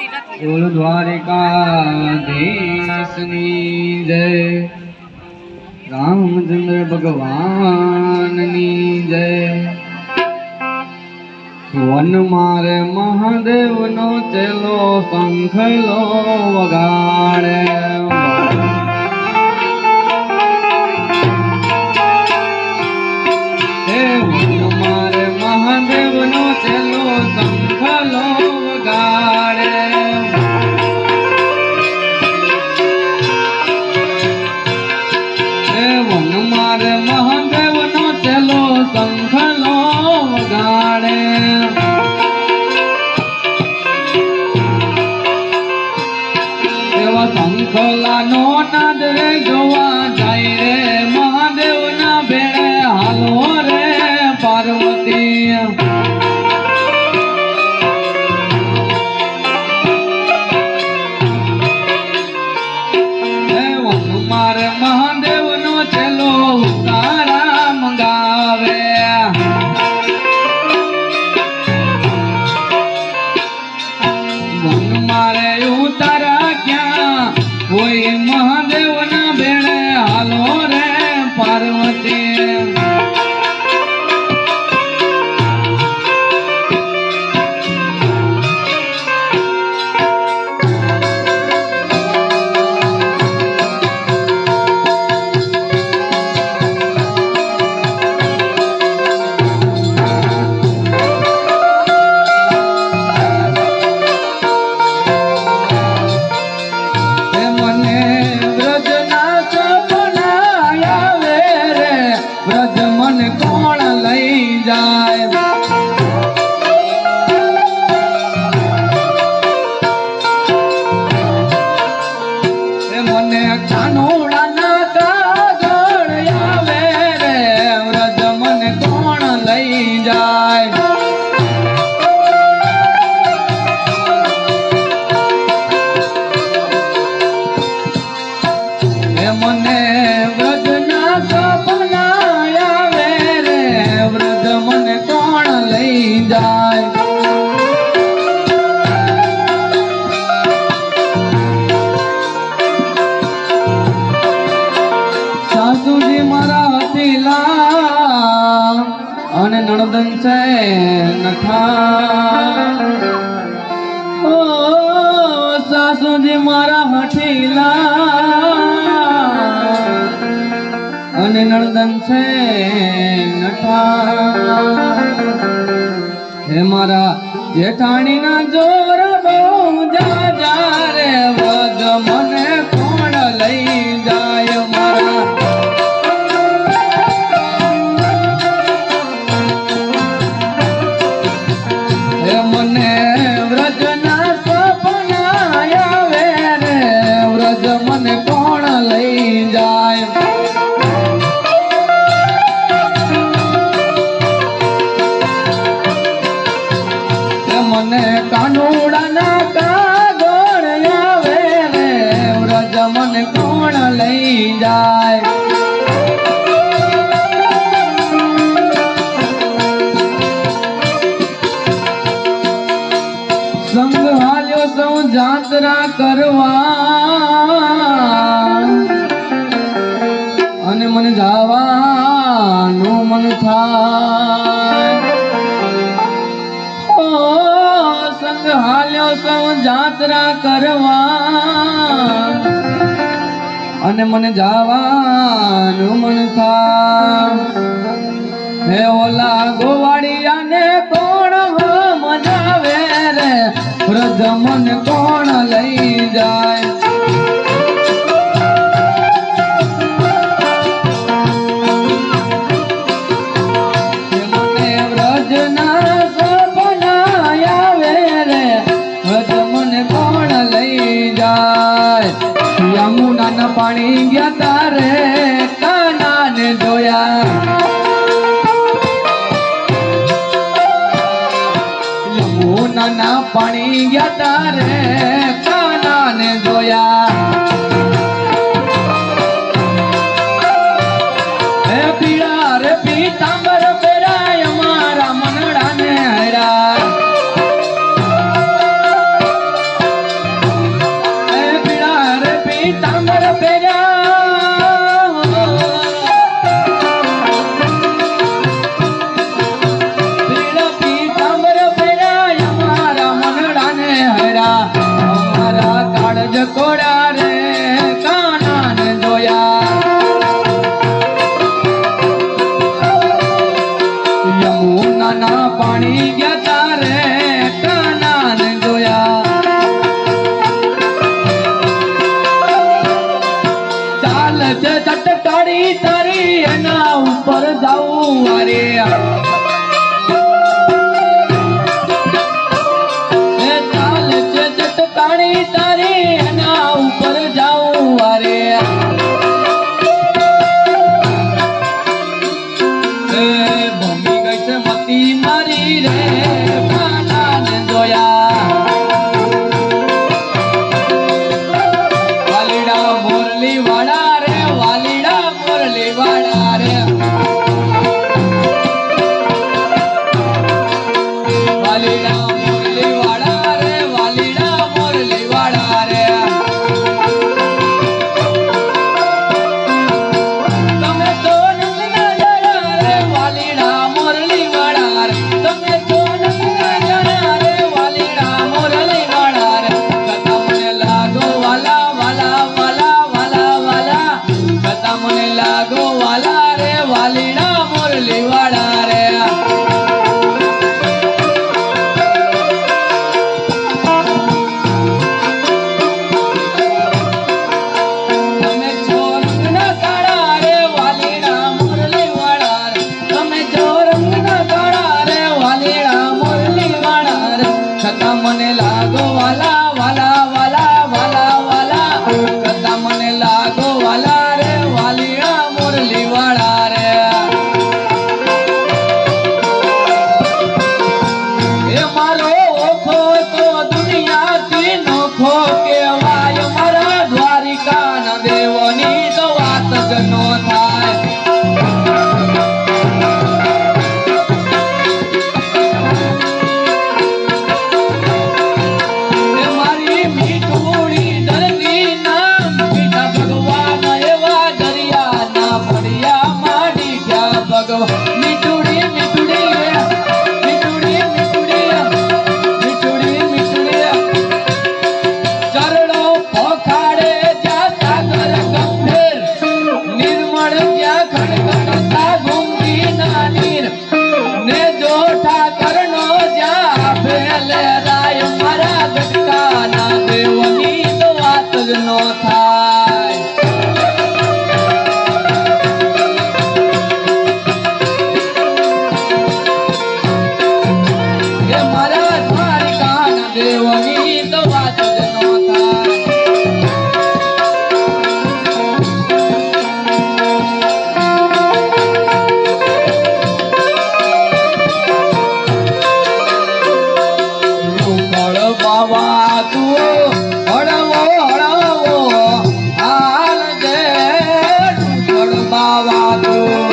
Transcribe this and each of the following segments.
બોલ દ્વારિકાધીશની જય, રામચંદ્ર ભગવાનની જય। વન મારે મહાદેવ નો ચેલો શંખલો વગાડે, વન મારે મહાદેવ નો ચેલો શંખલો વગાડે, વન મારે મહાદેવ નો ચેલો શંખલો વગાડે। શંખલા નો નાદ રે જોવા જાય રે, મહાદેવ ના ભેળે હાલો રે પાર્વતી। વન મારે મહાદેવ નો ચેલો ઉતારા મંગાવે, વન મારે ઉતારા ક્યાં કોઈ મહાદેવ ના ભેળે હાલો રે પાર્વતી। મને વ્રજના સપના આવે રે, વ્રજ મને કોણ લઈ જાય। સાસુજી મારા હતીલા અને નણદન છે નઠા, ઓ સાસુજી મારા હઠીલા અને નણદન છે નઠા। હે મારા જેઠાણી ના જોર બહુ જાજા રે, વ્રજ મને કોણ લઈ જાય। મારા હે મને વ્રજ ના સપના આવે રે, વ્રજ મને કોણ લઈ જાય। મને કાનુડા ના કાગળ આવે રે, વ્રજ મને કોણ લઈ જાય। સંગ હાલ્યો સૌ જાત્રા કરવા, અને મને જવાનું મન થાય। સંગ હાલ્યો સૌ જાત્રા કરવા, અને મને જવાનું મન થાય। હે ઓલા ગોવાળિયાને કોણ મજાવે રે, વ્રજ મને કોણ લઈ જાય। યમુના ના પાણી ગયા તારે કાના ને જોયા, યમુના ના પાણી ગયા તારે કાના ને જોયા। હે પીળા રે પીતાંબર પેરાય મારા મનડા ને હરા, વાલીડા મુરલી વાળા રે વાલીડા મુરલી વાળા રે તમે તો નંદના જરા રે વાલીડા મુરલી વાળા રે તમે તો નંદના જરા રે વાલીડા મુરલી વાળા રે કથા મને લાગો વાલા વાલા વાલા વાલા વાલા કથા મને લાગો વાલા રે વાલીડા મુરલી વાળા રે મને લાગો વાલા વાલા વાલા વાલા વાલા કદા મને લાગો વાલા રે વાલીડા મુરલી વાળા રે એ મારો ઓખો તો દુનિયાથી નોખો કહેવાય મારા દ્વારિકા ના દેવોની તો વાત જ નો થાય મીઠુડી મીઠુડી મીઠુડી મીઠુડી મીઠુડી મીઠુડી ચરણો પોખાડે જ્યાં સાગર ગંભીર નિર્મળ ત્યાં ખડખડતા ઘૂમતી ના નીર ને જો ઠાકરનો જ્યાં ફેલે રાય મારા ગટકાના દેવની તો વાત જ નો થાય દેવની તો વાત જ નો થાય કળ બાવા તું હળવો હળવો હાલ દે કળ બાવા તું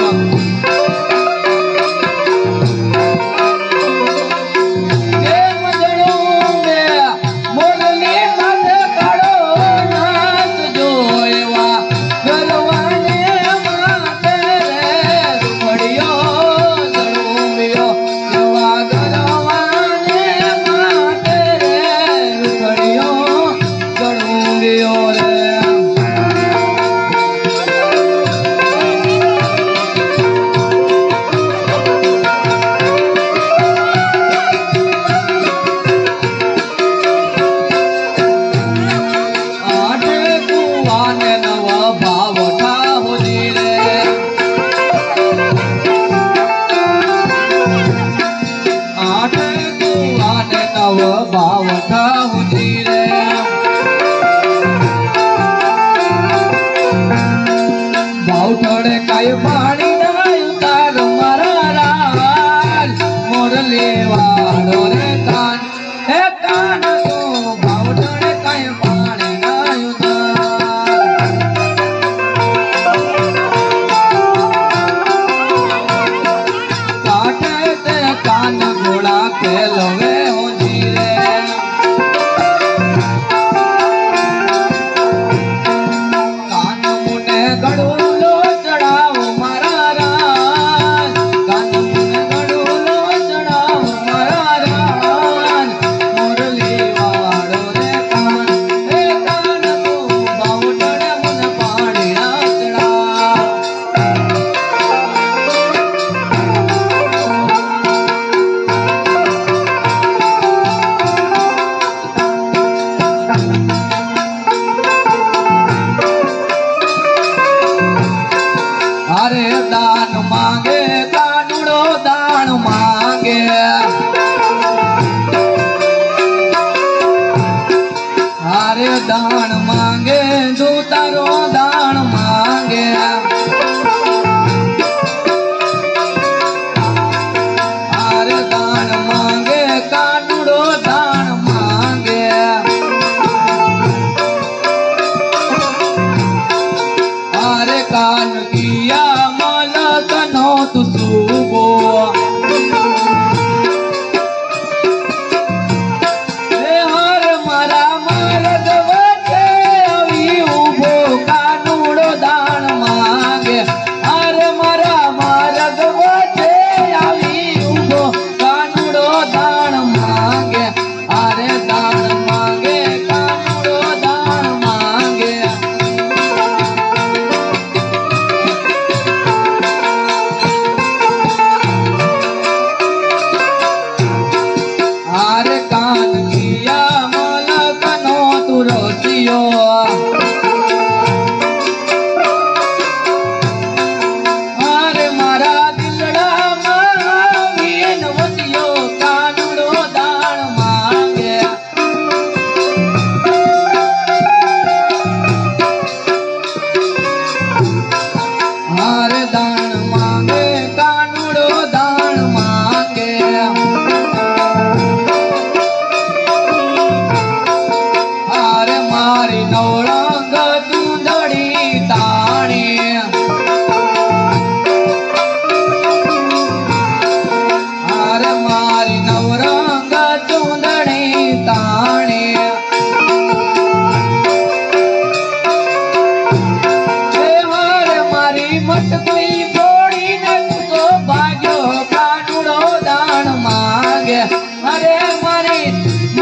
ભાવ ઠાઉજી રે ભાવ ઠોડે કાય પાણી ના ઉતાર મારા રાજ મોરલી વાળો રે કાન હે કાન તો ભાવ ઠોડે કાય પાણી ના ઉતાર કાટે તે કાન ઘોડા ખેલવે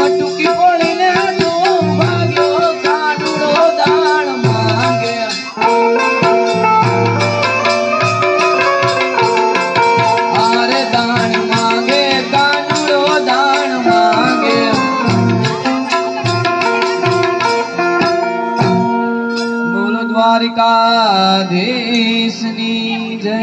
મટુકી પોળીને તું ભાગ્યો કાનુડો દાણ માંગે આરે દાણ માંગે કાનુડો દાણ માંગે બોલો દ્વારિકાધીશની જય